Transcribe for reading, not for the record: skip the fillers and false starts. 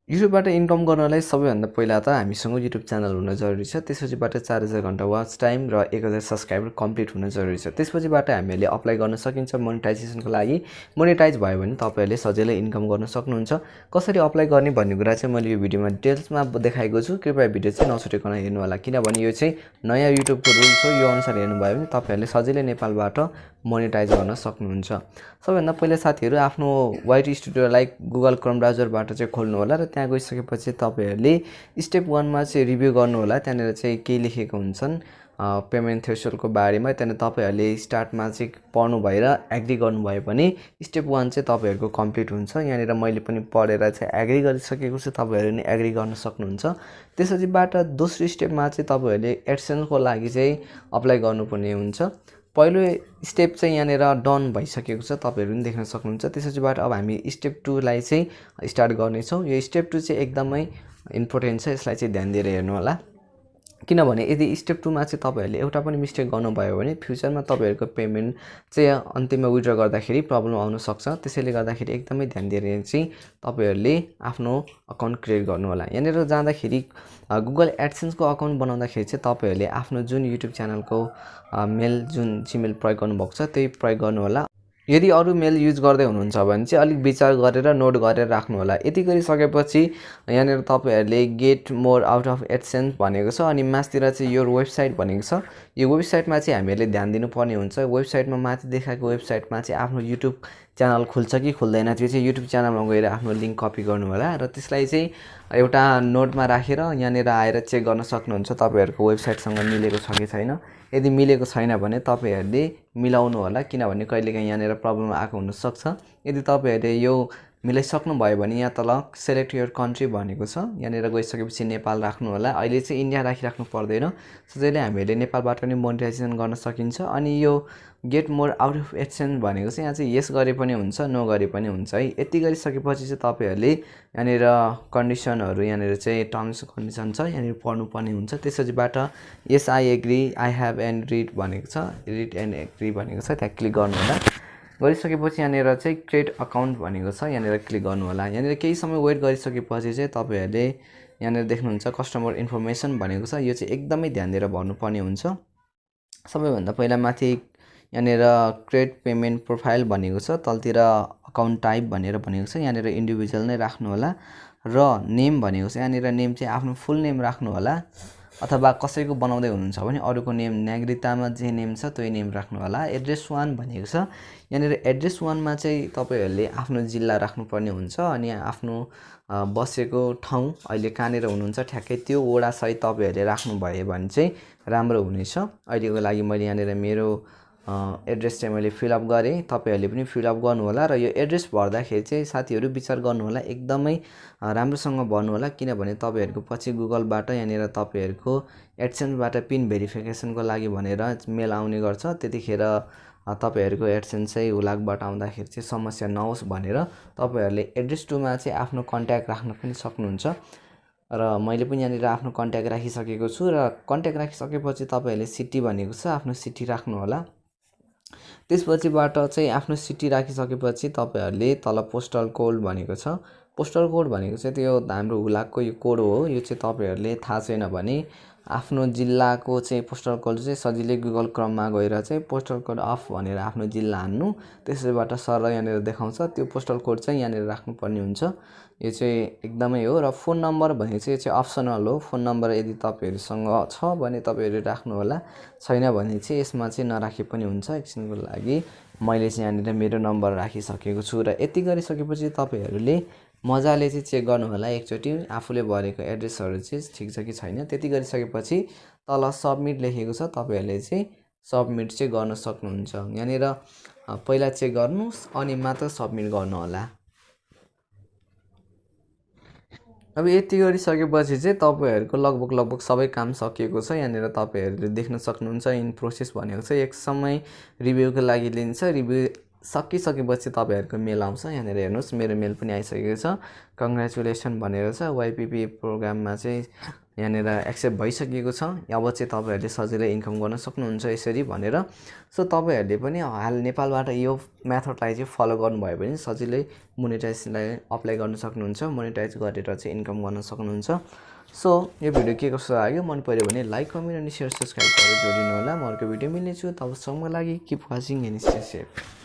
युट्युबबाट इन्कम गर्नलाई सबैभन्दा पहिला त हामीसँग युट्युब च्यानल हुन जरुरी छ। त्यसपछिबाट 4000 घण्टा वाच टाइम र 1000 सब्स्क्राइबर कम्प्लिट हुन जरुरी छ। त्यसपछिबाट हामीले अप्लाई गर्न सकिन्छ मोनेटाइजेसनको लागि। मोनेटाइज भयो भने तपाईहरुले सजिलै इन्कम गर्न सक्नुहुन्छ। कसरी अप्लाई गर्ने भन्ने कुरा चाहिँ मैले यो भिडियोमा डिटेल्समा देखाएको छु। कृपया भिडियो चाहिँ नछुटेकन हेर्नु होला, किनभने यो चाहिँ नयाँ युट्युबको रुल हो। यो अनुसार हेर्नुभयो भने तपाईहरुले सजिलै नेपालबाट मोनेटाइज गर्न सक्नुहुन्छ। सबैभन्दा पहिले साथीहरु आफ्नो वाइट स्टुडियोलाई गुगल क्रोम ब्राउजरबाट चाहिँ खोल्नु होला र त्यहाँ गइसकेपछि तपाईहरुले स्टेप 1 मा चाहिँ रिभ्यु गर्नु होला। त्यहाँनेर चाहिँ के लेखेको हुन्छन् पेमेन्ट थ्रेशोल्डको बारेमा। त्यहाँनेर तपाईहरुले स्टार्टमा चाहिँ पढ्नु भएर एग्री गर्नुभयो भने स्टेप 1 चाहिँ तपाईहरुको कम्प्लिट हुन्छ। यहाँनेर मैले पनि पढेर चाहिँ एग्री गरिसकेको छु, तपाईहरुले नि एग्री गर्न सक्नुहुन्छ। त्यसपछिबाट दोस्रो स्टेपमा चाहिँ तपाईहरुले एडसेन्सको लागि चाहिँ अप्लाई गर्नुपर्ने हुन्छ। पहिलो स्टेप चाहिँ यहाँनेर डन भइसकेको छ, तपाईहरु पनि देख्न सक्नुहुन्छ। त्यसपछिबाट अब हामी स्टेप 2 लाई चाहिँ स्टार्ट गर्ने छौं। यो स्टेप 2 चाहिँ एकदमै इम्पोर्टेन्ट छ, यसलाई चाहिँ ध्यान दिएर हेर्नु होला। किनभने यदि स्टेप 2 मा चाहिँ तपाईहरुले एउटा पनि मिस्टेक गर्नुभयो भने फ्युचरमा तपाईहरुको पेमेन्ट चाहिँ अन्तिममा विथड्र गर्दाखेरि प्रब्लम आउन सक्छ। त्यसैले गर्दाखेरि एकदमै ध्यान दिएर चाहिँ तपाईहरुले आफ्नो अकाउन्ट क्रिएट गर्नु होला। यहाँनेर जाँदाखेरि गुगल एडसेन्सको अकाउन्ट बनाउँदाखेरि चाहिँ तपाईहरुले आफ्नो जुन युट्युब च्यानलको मेल जुन जीमेल प्रयोग गर्नुभएको छ त्यही प्रयोग गर्नु होला। यदि अरु मेल युज गर्दै हुनुहुन्छ भने चाहिँ अलिक विचार गरेर नोट गरेर राख्नु होला। यति गरिसकेपछि यहाँनेर तपाईहरुले get more out of AdSense भनेको छ अनि माथितिर चाहिँ यो वेबसाइट भनेको छ। यो वेबसाइटमा चाहिँ हामीले ध्यान दिनुपर्ने हुन्छ। वेबसाइटमा माथि देखाएको वेबसाइटमा चाहिँ आफ्नो युट्युब च्यानल खुल्छ कि खुल्दैन त्यो चाहिँ युट्युब च्यानलमा गएर आफ्नो लिंक कपी गर्नु होला र त्यसलाई चाहिँ एउटा नोटमा राखेर यहाँनेर आएर चेक गर्न सक्नुहुन्छ तपाईहरुको वेबसाइटसँग मिलेको छ कि छैन। यदि मिलेको छैन भने तपाईहरुले मिलाउनु होला, किनभने कहिलेकाहीँ यहाँनेर प्रब्लम आएको हुन सक्छ। यदि तपाईहरुले यो मिलाइसक्नु भयो भने यहाँ तल सेलेक्ट योर कन्ट्री भनेको छ, यहाँनेर गइसकेपछि नेपाल राख्नु होला। अहिले चाहिँ इन्डिया राखिराख्नु पर्दैन, सजिलै हामीले नेपालबाट पनि मोनेटाइजेसन गर्न सकिन्छ। अनि यो get more out of AdSense भनेको चाहिँ यहाँ चाहिँ यस गरे पनि हुन्छ, नो गरे पनि हुन्छ है। यति गरिसकेपछि चाहिँ तपाईहरुले यहाँनेर कन्डिसनहरु यहाँनेर चाहिँ टर्म्स कन्डिसन छ, यहाँनेर पढ्नु पर्ने हुन्छ। त्यसपछिबाट यस I agree I have and read भनेको छ, रिड एन्ड एग्री भनेको छ, त्यहाँ क्लिक गर्नु होला। गरिसकेपछि यहाँनेर चाहिँ क्रिएट अकाउन्ट भनेको छ, यहाँनेर क्लिक गर्नु होला। यहाँनेर केही समय वेट गरिसकेपछि चाहिँ तपाईहरुले यहाँनेर देख्नुहुन्छ कस्टमर इन्फर्मेसन भनेको छ, यो चाहिँ एकदमै ध्यान दिएर भर्नुपर्ने हुन्छ। सबैभन्दा पहिला माथि यहाँनेर क्रिएट पेमेन्ट प्रोफाइल भनेको छ, तलतिर अकाउन्ट टाइप भनेर भनेको छ, यहाँनेर इन्डिभिजुअल नै राख्नु होला। र नेम भनेको छ, यहाँनेर नेम चाहिँ आफ्नो फुल नेम राख्नु होला, अथवा कसैको बनाउँदै हुनुहुन्छ भने अरूको नेम नागरिकतामा जे नेम छ त्यही नेम राख्नु होला। एड्रेस 1 भनेको छ, यहाँनेर एड्रेस 1 मा चाहिँ तपाईहरुले आफ्नो जिल्ला राख्नुपर्ने हुन्छ अनि आफ्नो बसेको ठाउँ अहिले कहाँनेर हुनुहुन्छ ठ्याक्कै त्यो वडा सहित तपाईहरुले राख्नु भयो भने चाहिँ राम्रो हुनेछ। अहिलेको लागि मैले यहाँनेर मेरो एड्रेस चाहिँ मैले फिल अप गरे, तपाईहरुले पनि फिल अप गर्नु होला। र यो एड्रेस भर्दाखेरि चाहिँ साथीहरु विचार गर्नु होला, एकदमै राम्रोसँग भर्नु होला, किनभने तपाईहरुको पछि गुगलबाट यहाँनेर तपाईहरुको एडसेन्सबाट पिन भेरिफिकेसनको लागि भनेर मेल आउने गर्छ। त्यतिखेर तपाईहरुको एडसेन्स चाहिँ हुलाकबाट आउँदाखेरि चाहिँ समस्या नहोस् भनेर तपाईहरुले एड्रेस 2 मा चाहिँ आफ्नो कन्ट्याक्ट राख्न पनि सक्नुहुन्छ। र मैले पनि यहाँनेर आफ्नो कन्ट्याक्ट राखिसकेको छु। र कन्ट्याक्ट राखिसकेपछि तपाईहरुले सिटी भनेको छ, आफ्नो सिटी राख्नु होला। त्यसपछिबाट चाहिँ आफ्नो सिटी राखिसकेपछि तपाईहरुले तल पोस्टल कोड भनेको छ, पोस्टल कोड भनेको चाहिँ त्यो हाम्रो हुलाकको यो कोड हो। यो चाहिँ तपाईहरुले थाहा छैन भने आफ्नो जिल्लाको चाहिँ पोस्टल कोड चाहिँ सजिलै गुगल क्रोममा गएर चाहिँ पोस्टल कोड अफ भनेर आफ्नो जिल्ला हान्नु, त्यसैबाट सर यहाँनेर देखाउँछ त्यो पोस्टल कोड चाहिँ यहाँनेर राख्नुपर्ने हुन्छ। यो चाहिँ एकदमै हो। र फोन नम्बर भनेको चाहिँ यो चाहिँ अप्सनल हो। फोन नम्बर यदि तपाईहरुसँग छ भने तपाईहरुले राख्नु होला, छैन भने चाहिँ यसमा चाहिँ नराखे पनि हुन्छ। एकछिनको लागि मैले चाहिँ यहाँनेर मेरो नम्बर राखिसकेको छु। र यति गरिसकेपछि तपाईहरुले मजाले चाहिँ चेक गर्नु होला एकचोटी आफूले भरेको एड्रेसहरु चाहिँ ठीक छ कि छैन। त्यति गरिसकेपछि तल सबमिट लेखेको छ, तपाईहरुले चाहिँ सबमिट चाहिँ गर्न सक्नुहुन्छ। यहाँनेर पहिला चेक गर्नुस् अनि मात्र सबमिट गर्नु होला। अब यति गरिसकेपछि चाहिँ तपाईहरुको लगभग सबै काम सकिएको छ। यहाँनेर तपाईहरुले देख्न सक्नुहुन्छ इन प्रोसेस भनेको छ। एक समय रिभ्यूको लागि लिन्छ, रिभ्यू सकिसकेपछि तपाईहरुको मेल आउँछ। यहाँनिर हेर्नुस् मेरो मेल पनि आइसकेको छ। कङ्ग्रेचुलेसन भनेर छ। YPP प्रोग्राममा चाहिँ यहाँनिर एक्सेप्ट भइसकेको छ। अब चाहिँ तपाईहरुले सजिलै इन्कम गर्न सक्नुहुन्छ यसरी भनेर। सो तपाईहरुले पनि हाल नेपालबाट यो मेथडलाई चाहिँ फलो गर्नुभयो भने सजिलै मोनेटाइजेसनलाई अप्लाई गर्न सक्नुहुन्छ। मोनेटाइज गरेर चाहिँ इन्कम गर्न सक्नुहुन्छ। सो यो भिडियो के कस्तो लाग्यो मन पर्यो भने लाइक, कमेन्ट अनि शेयर, सब्स्क्राइब गरेर जोडिनु होला। म अर्को भिडियो मिल्नेछु। तबसम्मको लागि keep watching and stay safe.